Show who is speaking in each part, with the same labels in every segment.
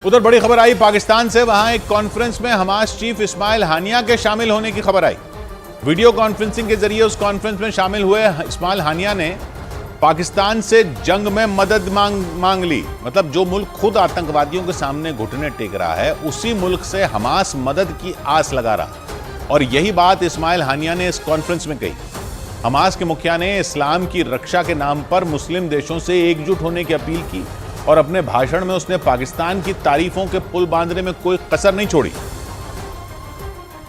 Speaker 1: उधर बड़ी खबर आई पाकिस्तान से। वहां एक कॉन्फ्रेंस में हमास चीफ इस्माइल हानिया के शामिल होने की खबर आई। वीडियो कॉन्फ्रेंसिंग के जरिए उस कॉन्फ्रेंस में शामिल हुए इस्माइल हानिया ने पाकिस्तान से जंग में मदद मांग ली। मतलब जो मुल्क खुद आतंकवादियों के सामने घुटने टेक रहा है, उसी मुल्क से हमास मदद की आस लगा रहा। और यही बात इस्माइल हानिया ने इस कॉन्फ्रेंस में कही। हमास के मुखिया ने इस्लाम की रक्षा के नाम पर मुस्लिम देशों से एकजुट होने की अपील की और अपने भाषण में उसने पाकिस्तान की तारीफों के पुल बांधने में कोई कसर नहीं छोड़ी।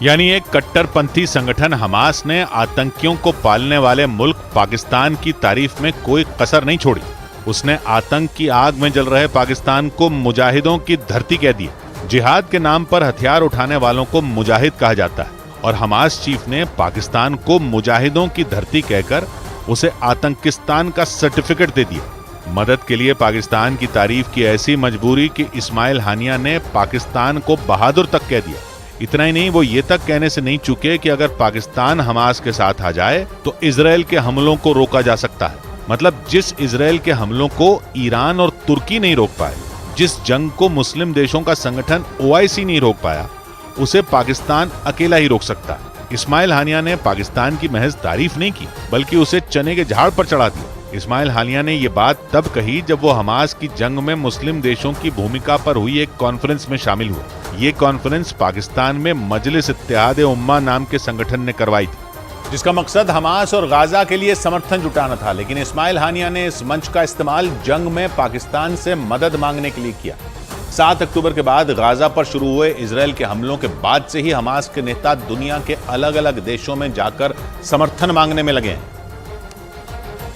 Speaker 1: यानी एक कट्टरपंथी संगठन हमास ने आतंकियों को पालने वाले मुल्क पाकिस्तान की तारीफ में कोई कसर नहीं छोड़ी। उसने आतंक की आग में जल रहे पाकिस्तान को मुजाहिदों की धरती कह दी। जिहाद के नाम पर हथियार उठाने वालों को मुजाहिद कहा जाता है और हमास चीफ ने पाकिस्तान को मुजाहिदों की धरती कहकर उसे आतंकिस्तान का सर्टिफिकेट दे दिया। मदद के लिए पाकिस्तान की तारीफ की ऐसी मजबूरी कि इस्माइल हानिया ने पाकिस्तान को बहादुर तक कह दिया। इतना ही नहीं, वो ये तक कहने से नहीं चूके कि अगर पाकिस्तान हमास के साथ आ जाए तो इजराइल के हमलों को रोका जा सकता है। मतलब जिस इजराइल के हमलों को ईरान और तुर्की नहीं रोक पाए, जिस जंग को मुस्लिम देशों का संगठन OIC नहीं रोक पाया, उसे पाकिस्तान अकेला ही रोक सकता है। इस्माइल हानिया ने पाकिस्तान की महज तारीफ नहीं की, बल्कि उसे चने के झाड़ पर चढ़ा दिया। इस्माइल हानिया ने ये बात तब कही जब वो हमास की जंग में मुस्लिम देशों की भूमिका पर हुई एक कॉन्फ्रेंस में शामिल हुए। ये कॉन्फ्रेंस पाकिस्तान में मजलिस इत्तेहाद उम्मा नाम के संगठन ने करवाई थी, जिसका मकसद हमास और गाजा के लिए समर्थन जुटाना था। लेकिन इस्माइल हानिया ने इस मंच का इस्तेमाल जंग में पाकिस्तान से मदद मांगने के लिए किया। 7 अक्टूबर के बाद गाजा पर शुरू हुए इजराइल के हमलों के बाद से ही हमास के नेता दुनिया के अलग अलग देशों में जाकर समर्थन मांगने में लगे हैं,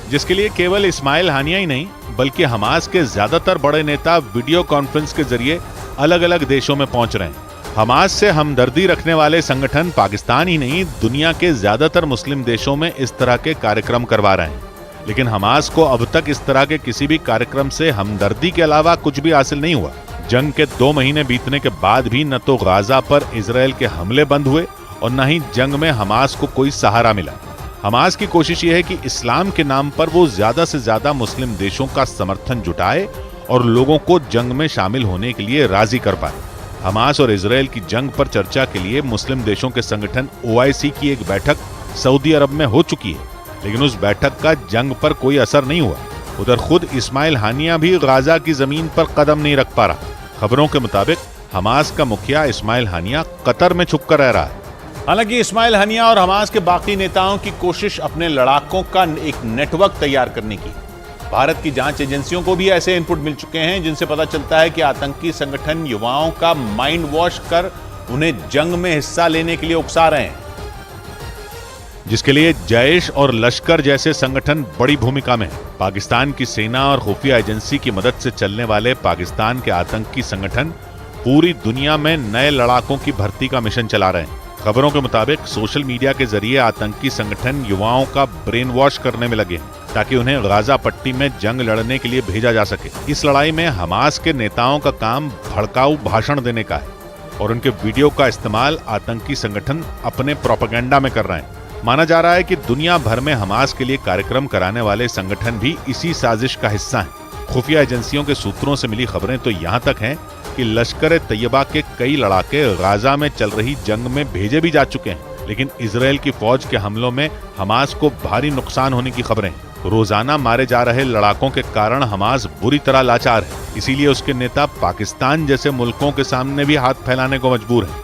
Speaker 1: जिसके लिए केवल इस्माइल हानिया ही नहीं बल्कि हमास के ज्यादातर बड़े नेता वीडियो कॉन्फ्रेंस के जरिए अलग अलग देशों में पहुंच रहे हैं। हमास से हमदर्दी रखने वाले संगठन पाकिस्तान ही नहीं, दुनिया के ज्यादातर मुस्लिम देशों में इस तरह के कार्यक्रम करवा रहे हैं। लेकिन हमास को अब तक इस तरह के किसी भी कार्यक्रम से हमदर्दी के अलावा कुछ भी हासिल नहीं हुआ। जंग के 2 महीने बीतने के बाद भी न तो गाजा पर इजराइल के हमले बंद हुए और न ही जंग में हमास को कोई सहारा मिला। हमास की कोशिश ये है कि इस्लाम के नाम पर वो ज्यादा से ज्यादा मुस्लिम देशों का समर्थन जुटाए और लोगों को जंग में शामिल होने के लिए राजी कर पाए। हमास और इजराइल की जंग पर चर्चा के लिए मुस्लिम देशों के संगठन OIC की एक बैठक सऊदी अरब में हो चुकी है, लेकिन उस बैठक का जंग पर कोई असर नहीं हुआ। उधर खुद इस्माइल हानिया भी गाजा की जमीन पर कदम नहीं रख पा रहा। खबरों के मुताबिक हमास का मुखिया इस्माइल हानिया कतर में छुपकर रह रहा है। हालांकि इस्माइल हानिया और हमास के बाकी नेताओं की कोशिश अपने लड़ाकों का एक नेटवर्क तैयार करने की। भारत की जांच एजेंसियों को भी ऐसे इनपुट मिल चुके हैं जिनसे पता चलता है कि आतंकी संगठन युवाओं का माइंड वॉश कर उन्हें जंग में हिस्सा लेने के लिए उकसा रहे हैं, जिसके लिए जैश और लश्कर जैसे संगठन बड़ी भूमिका में है। पाकिस्तान की सेना और खुफिया एजेंसी की मदद से चलने वाले पाकिस्तान के आतंकी संगठन पूरी दुनिया में नए लड़ाकों की भर्ती का मिशन चला रहे हैं। खबरों के मुताबिक सोशल मीडिया के जरिए आतंकी संगठन युवाओं का ब्रेन वॉश करने में लगे हैं ताकि उन्हें गाजा पट्टी में जंग लड़ने के लिए भेजा जा सके। इस लड़ाई में हमास के नेताओं का काम भड़काऊ भाषण देने का है और उनके वीडियो का इस्तेमाल आतंकी संगठन अपने प्रोपेगेंडा में कर रहे हैं। माना जा रहा है कि दुनिया भर में हमास के लिए कार्यक्रम कराने वाले संगठन भी इसी साजिश का हिस्सा हैं। खुफिया एजेंसियों के सूत्रों से मिली खबरें तो यहाँ तक हैं कि लश्कर तैयबा के कई लड़ाके गाजा में चल रही जंग में भेजे भी जा चुके हैं, लेकिन इजराइल की फौज के हमलों में हमास को भारी नुकसान होने की खबरें। रोजाना मारे जा रहे लड़ाकों के कारण हमास बुरी तरह लाचार है, इसीलिए उसके नेता पाकिस्तान जैसे मुल्कों के सामने भी हाथ फैलाने को मजबूर हैं।